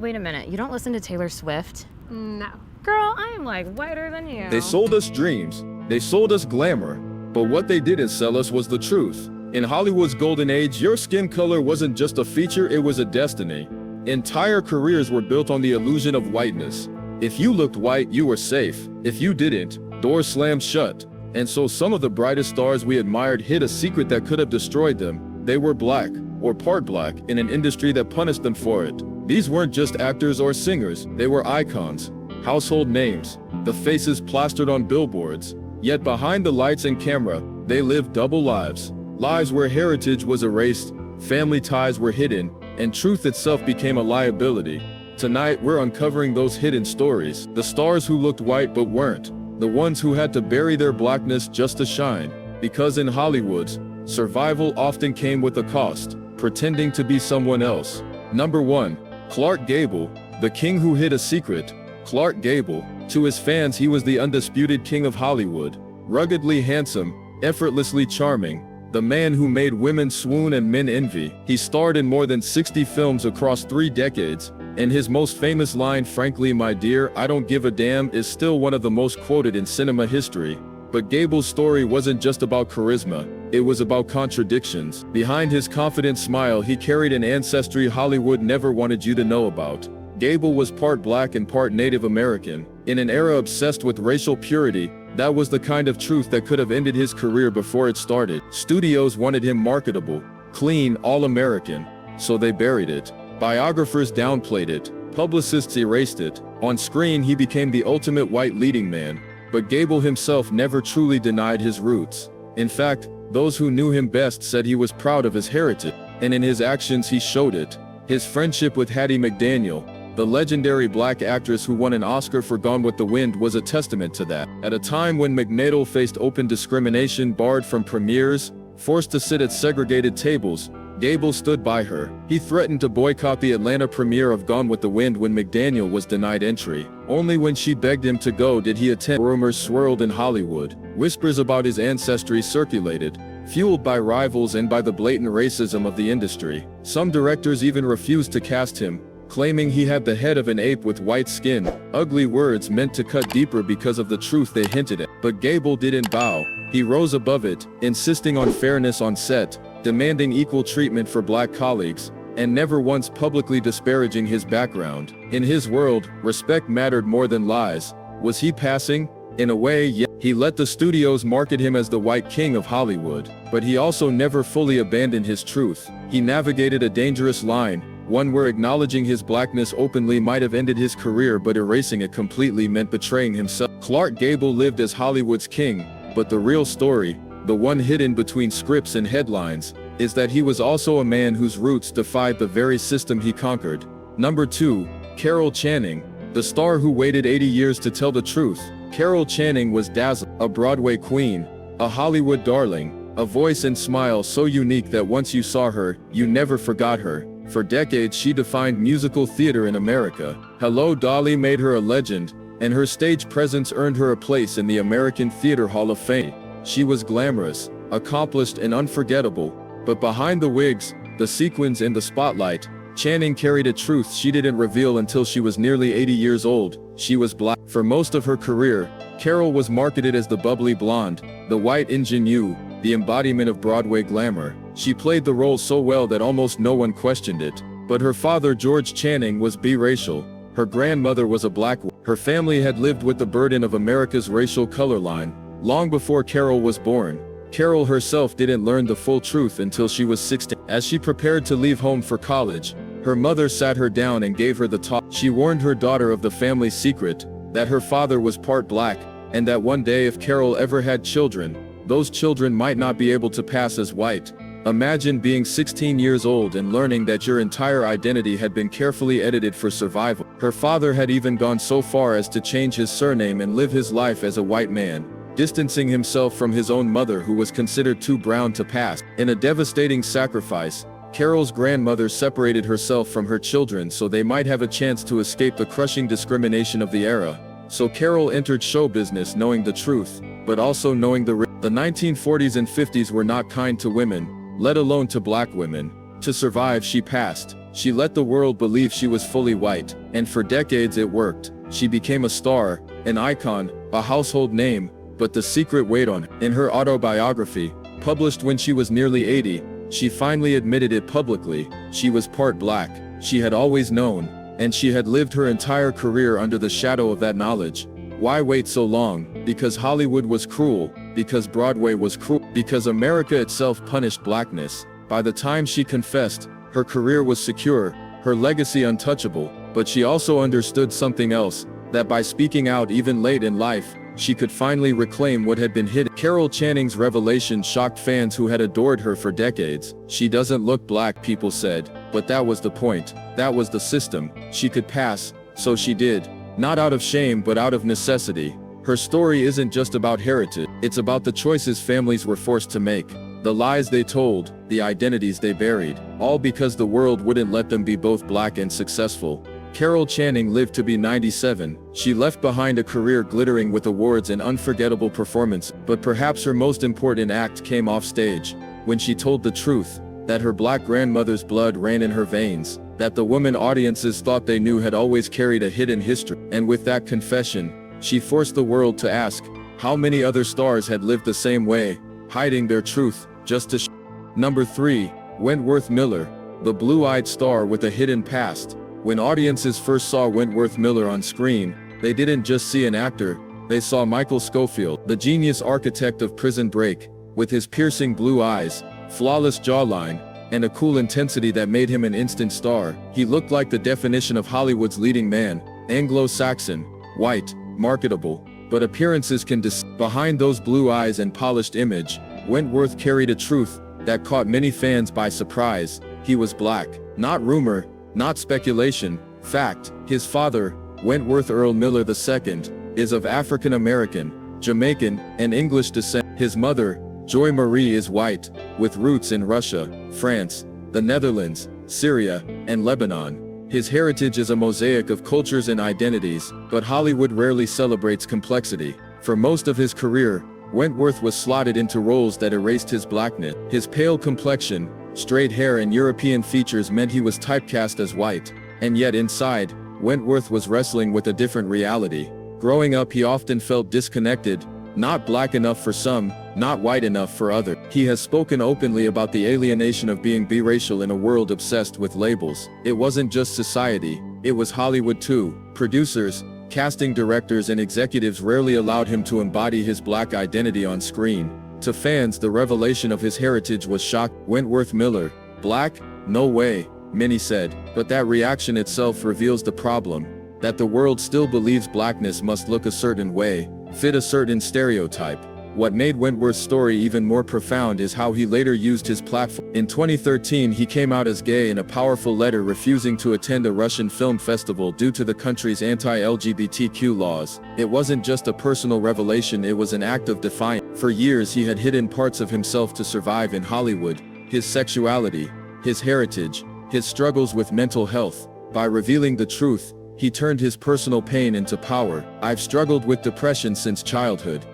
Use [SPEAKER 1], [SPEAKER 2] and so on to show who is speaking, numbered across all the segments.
[SPEAKER 1] Wait a minute, you don't listen to Taylor Swift?
[SPEAKER 2] No.
[SPEAKER 1] Girl, I am like whiter than you.
[SPEAKER 3] They sold us dreams. They sold us glamour. But what they didn't sell us was the truth. In Hollywood's golden age, your skin color wasn't just a feature, it was a destiny. Entire careers were built on the illusion of whiteness. If you looked white, you were safe. If you didn't, doors slammed shut. And so some of the brightest stars we admired hid a secret that could have destroyed them. They were black, or part black, in an industry that punished them for it. These weren't just actors or singers, they were icons, household names, the faces plastered on billboards. Yet behind the lights and camera, they lived double lives. Lives where heritage was erased, family ties were hidden, and truth itself became a liability. Tonight, we're uncovering those hidden stories. The stars who looked white but weren't. The ones who had to bury their blackness just to shine. Because in Hollywood, survival often came with a cost, pretending to be someone else. Number 1. Clark Gable, the king who hid a secret. Clark Gable. To his fans, he was the undisputed king of Hollywood. Ruggedly handsome, effortlessly charming, the man who made women swoon and men envy. He starred in more than 60 films across 3 decades, and his most famous line, "Frankly, my dear, I don't give a damn," is still one of the most quoted in cinema history. But Gable's story wasn't just about charisma, it was about contradictions. Behind his confident smile, he carried an ancestry Hollywood never wanted you to know about. Gable was part black and part Native American. In an era obsessed with racial purity, that was the kind of truth that could have ended his career before it started. Studios wanted him marketable, clean, all-American, so they buried it. Biographers downplayed it, publicists erased it. On screen, he became the ultimate white leading man. But Gable himself never truly denied his roots. In fact, those who knew him best said he was proud of his heritage, and in his actions he showed it. His friendship with Hattie McDaniel, the legendary black actress who won an Oscar for Gone with the Wind, was a testament to that. At a time when McDaniel faced open discrimination, barred from premieres, forced to sit at segregated tables, Gable stood by her. He threatened to boycott the Atlanta premiere of Gone with the Wind when McDaniel was denied entry. Only when she begged him to go did he attend. Rumors swirled in Hollywood. Whispers about his ancestry circulated, fueled by rivals and by the blatant racism of the industry. Some directors even refused to cast him, claiming he had the head of an ape with white skin. Ugly words meant to cut deeper because of the truth they hinted at. But Gable didn't bow. He rose above it, insisting on fairness on set, demanding equal treatment for black colleagues, and never once publicly disparaging his background. In his world, respect mattered more than lies. Was he passing? In a way, yeah. He let the studios market him as the white king of Hollywood, but he also never fully abandoned his truth. He navigated a dangerous line, one where acknowledging his blackness openly might have ended his career, but erasing it completely meant betraying himself. Clark Gable lived as Hollywood's king, but the real story, the one hidden between scripts and headlines, is that he was also a man whose roots defied the very system he conquered. Number 2. Carol Channing, the star who waited 80 years to tell the truth. Carol Channing was dazzling, a Broadway queen, a Hollywood darling, a voice and smile so unique that once you saw her, you never forgot her. For decades she defined musical theater in America. Hello Dolly made her a legend, and her stage presence earned her a place in the American Theater Hall of Fame. She was glamorous, accomplished and unforgettable, but behind the wigs, the sequins and the spotlight, Channing carried a truth she didn't reveal until she was nearly 80 years old. She was black. For most of her career, Carol was marketed as the bubbly blonde, the white ingenue, the embodiment of Broadway glamour. She played the role so well that almost no one questioned it. But her father, George Channing, was biracial. Her grandmother was a black woman. Her family had lived with the burden of America's racial color line long before Carol was born. Carol herself didn't learn the full truth until she was 16. As she prepared to leave home for college, her mother sat her down and gave her the talk. She warned her daughter of the family secret, that her father was part black, and that one day if Carol ever had children, those children might not be able to pass as white. Imagine being 16 years old and learning that your entire identity had been carefully edited for survival. Her father had even gone so far as to change his surname and live his life as a white man, distancing himself from his own mother who was considered too brown to pass. In a devastating sacrifice, Carol's grandmother separated herself from her children so they might have a chance to escape the crushing discrimination of the era. So Carol entered show business knowing the truth, but also knowing the 1940s and 50s were not kind to women, let alone to black women. To survive, she passed. She let the world believe she was fully white, and for decades it worked. She became a star, an icon, a household name, but the secret weighed on her. In her autobiography, published when she was nearly 80, she finally admitted it publicly. She was part black. She had always known, and she had lived her entire career under the shadow of that knowledge. Why wait so long? Because Hollywood was cruel, because Broadway was cruel, because America itself punished blackness. By the time she confessed, her career was secure, her legacy untouchable, but she also understood something else, that by speaking out even late in life, she could finally reclaim what had been hidden. Carol Channing's revelation shocked fans who had adored her for decades. She doesn't look black, people said, but that was the point. That was the system. She could pass, so she did. Not out of shame but out of necessity. Her story isn't just about heritage, it's about the choices families were forced to make. The lies they told, the identities they buried, all because the world wouldn't let them be both black and successful. Carol Channing lived to be 97. She left behind a career glittering with awards and unforgettable performance, but perhaps her most important act came off stage, when she told the truth, that her black grandmother's blood ran in her veins, that the woman audiences thought they knew had always carried a hidden history. And with that confession, she forced the world to ask, how many other stars had lived the same way, hiding their truth, just to Number 3, Wentworth Miller, the blue-eyed star with a hidden past. When audiences first saw Wentworth Miller on screen, they didn't just see an actor, they saw Michael Scofield, the genius architect of Prison Break, with his piercing blue eyes, flawless jawline, and a cool intensity that made him an instant star. He looked like the definition of Hollywood's leading man, Anglo-Saxon, white, marketable, but appearances can deceive. Behind those blue eyes and polished image, Wentworth carried a truth that caught many fans by surprise. He was black. Not rumor, not speculation, fact. His father, Wentworth Earl Miller II, is of African American, Jamaican, and English descent. His mother, Joy Marie, is white, with roots in Russia, France, the Netherlands, Syria, and Lebanon. His heritage is a mosaic of cultures and identities, but Hollywood rarely celebrates complexity. For most of his career, Wentworth was slotted into roles that erased his blackness. His pale complexion, straight hair and European features meant he was typecast as white, and yet inside, Wentworth was wrestling with a different reality. Growing up, he often felt disconnected, not black enough for some, not white enough for others. He has spoken openly about the alienation of being biracial in a world obsessed with labels. It wasn't just society, it was Hollywood too. Producers, casting directors and executives rarely allowed him to embody his black identity on screen. To fans, the revelation of his heritage was shocking. Wentworth Miller, black? No way, many said, but that reaction itself reveals the problem, that the world still believes blackness must look a certain way, fit a certain stereotype. What made Wentworth's story even more profound is how he later used his platform. In 2013, he came out as gay in a powerful letter refusing to attend a Russian film festival due to the country's anti-LGBTQ laws. It wasn't just a personal revelation, it was an act of defiance. For years he had hidden parts of himself to survive in Hollywood, his sexuality, his heritage, his struggles with mental health. By revealing the truth, he turned his personal pain into power. I've struggled with depression since childhood.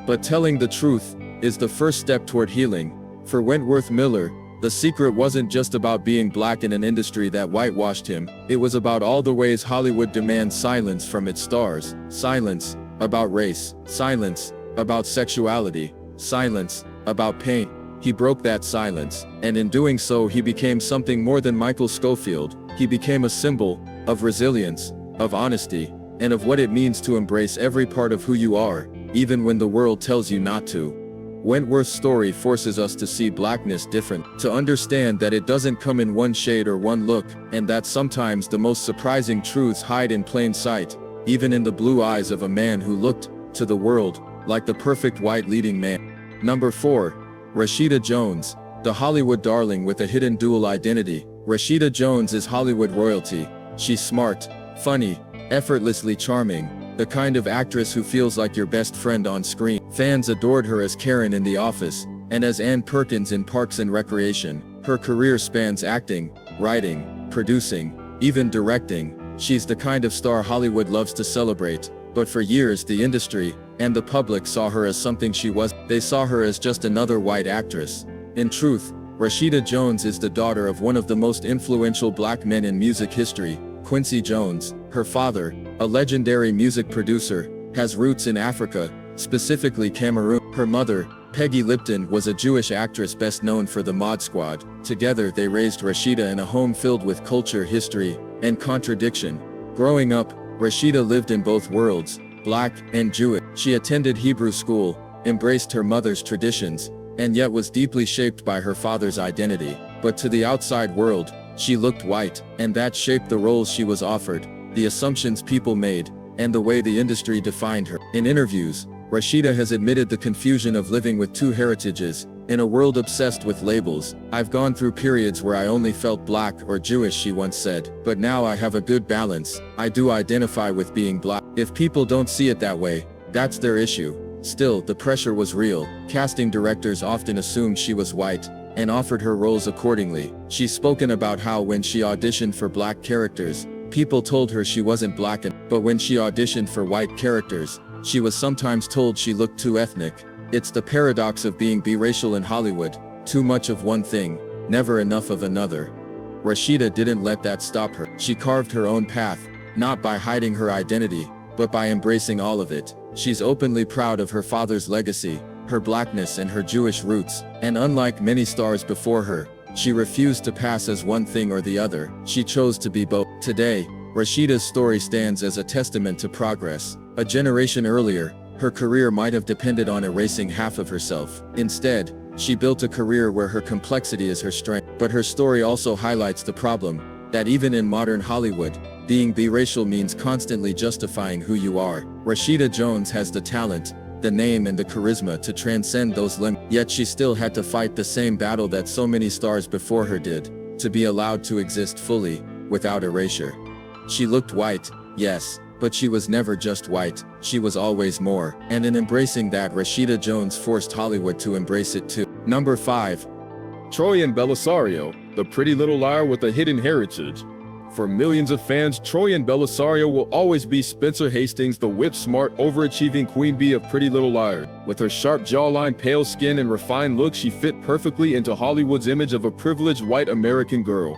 [SPEAKER 3] But telling the truth is the first step toward healing. For Wentworth Miller, the secret wasn't just about being black in an industry that whitewashed him. It was about all the ways Hollywood demands silence from its stars. Silence about race, silence about sexuality, silence about pain. He broke that silence, and in doing so he became something more than Michael Scofield. He became a symbol of resilience, of honesty, and of what it means to embrace every part of who you are, even when the world tells you not to. Wentworth's story forces us to see blackness different, to understand that it doesn't come in one shade or one look, and that sometimes the most surprising truths hide in plain sight, even in the blue eyes of a man who looked, to the world, like the perfect white leading man. Number 4. Rashida Jones, the Hollywood darling with a hidden dual identity. Rashida Jones is Hollywood royalty. She's smart, funny, effortlessly charming, the kind of actress who feels like your best friend on screen. Fans adored her as Karen in The Office, and as Ann Perkins in Parks and Recreation. Her career spans acting, writing, producing, even directing. She's the kind of star Hollywood loves to celebrate, but for years the industry, and the public saw her as something she wasn't. They saw her as just another white actress. In truth, Rashida Jones is the daughter of one of the most influential black men in music history, Quincy Jones. Her father, a legendary music producer, has roots in Africa, specifically Cameroon. Her mother, Peggy Lipton, was a Jewish actress best known for the Mod Squad. Together they raised Rashida in a home filled with culture, history, and contradiction. Growing up, Rashida lived in both worlds, black and Jewish. She attended Hebrew school, embraced her mother's traditions, and yet was deeply shaped by her father's identity. But to the outside world, she looked white, and that shaped the roles she was offered, the assumptions people made, and the way the industry defined her. In interviews, Rashida has admitted the confusion of living with two heritages. In a world obsessed with labels, I've gone through periods where I only felt black or Jewish, she once said. But now I have a good balance. I do identify with being black. If people don't see it that way, that's their issue. Still, the pressure was real. Casting directors often assumed she was white, and offered her roles accordingly. She's spoken about how when she auditioned for black characters, people told her she wasn't black, but when she auditioned for white characters, she was sometimes told she looked too ethnic. It's the paradox of being biracial in Hollywood, too much of one thing, never enough of another. Rashida didn't let that stop her. She carved her own path, not by hiding her identity, but by embracing all of it. She's openly proud of her father's legacy, her blackness and her Jewish roots, and unlike many stars before her, she refused to pass as one thing or the other. She chose to be both. Today, Rashida's story stands as a testament to progress. A generation earlier, her career might have depended on erasing half of herself. Instead, she built a career where her complexity is her strength. But her story also highlights the problem that even in modern Hollywood, being biracial means constantly justifying who you are. Rashida Jones has the talent, the name and the charisma to transcend those limits. Yet she still had to fight the same battle that so many stars before her did, to be allowed to exist fully, without erasure. She looked white, yes, but she was never just white, she was always more. And in embracing that, Rashida Jones forced Hollywood to embrace it too. Number 5.
[SPEAKER 2] Troian Bellisario, the pretty little liar with a hidden heritage. For millions of fans, Troian Bellisario will always be Spencer Hastings, the whip-smart, overachieving queen bee of Pretty Little Liars. With her sharp jawline, pale skin, and refined look, she fit perfectly into Hollywood's image of a privileged white American girl.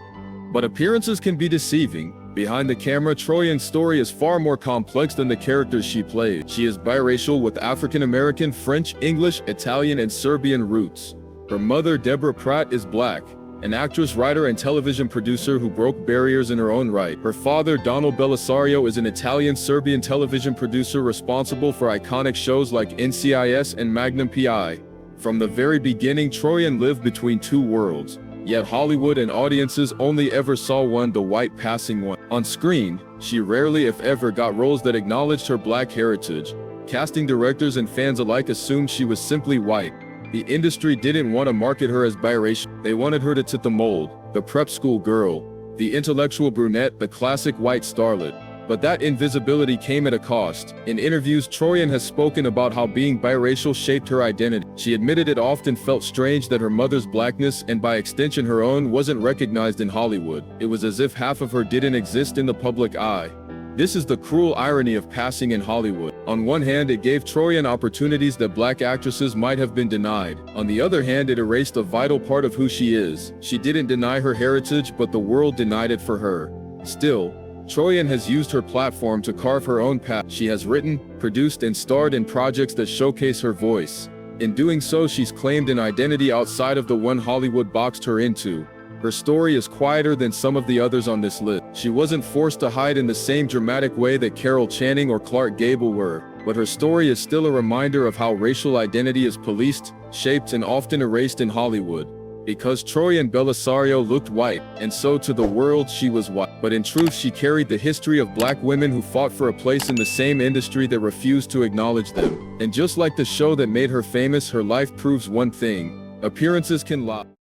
[SPEAKER 2] But appearances can be deceiving. Behind the camera, Troian's story is far more complex than the characters she played. She is biracial with African American, French, English, Italian, and Serbian roots. Her mother, Deborah Pratt, is black, an actress, writer, and television producer who broke barriers in her own right. Her father, Donald Bellisario, is an Italian-Serbian television producer responsible for iconic shows like NCIS and Magnum PI. From the very beginning, Troian lived between two worlds. Yet Hollywood and audiences only ever saw one, the white passing one. On screen, she rarely if ever got roles that acknowledged her black heritage. Casting directors and fans alike assumed she was simply white. The industry didn't want to market her as biracial. They wanted her to fit the mold, the prep school girl, the intellectual brunette, the classic white starlet. But that invisibility came at a cost. In interviews, Troian has spoken about how being biracial shaped her identity. She admitted it often felt strange that her mother's blackness, and by extension her own, wasn't recognized in Hollywood. It was as if half of her didn't exist in the public eye. This is the cruel irony of passing in Hollywood. On one hand, it gave Troian opportunities that black actresses might have been denied. On the other hand, it erased a vital part of who she is. She didn't deny her heritage, but the world denied it for her. Still, Troian has used her platform to carve her own path. She has written, produced, and starred in projects that showcase her voice. In doing so, she's claimed an identity outside of the one Hollywood boxed her into. Her story is quieter than some of the others on this list. She wasn't forced to hide in the same dramatic way that Carol Channing or Clark Gable were, but her story is still a reminder of how racial identity is policed, shaped, and often erased in Hollywood. Because Troian Bellisario looked white, and so to the world she was white. But in truth, she carried the history of black women who fought for a place in the same industry that refused to acknowledge them. And just like the show that made her famous, her life proves one thing: appearances can lie.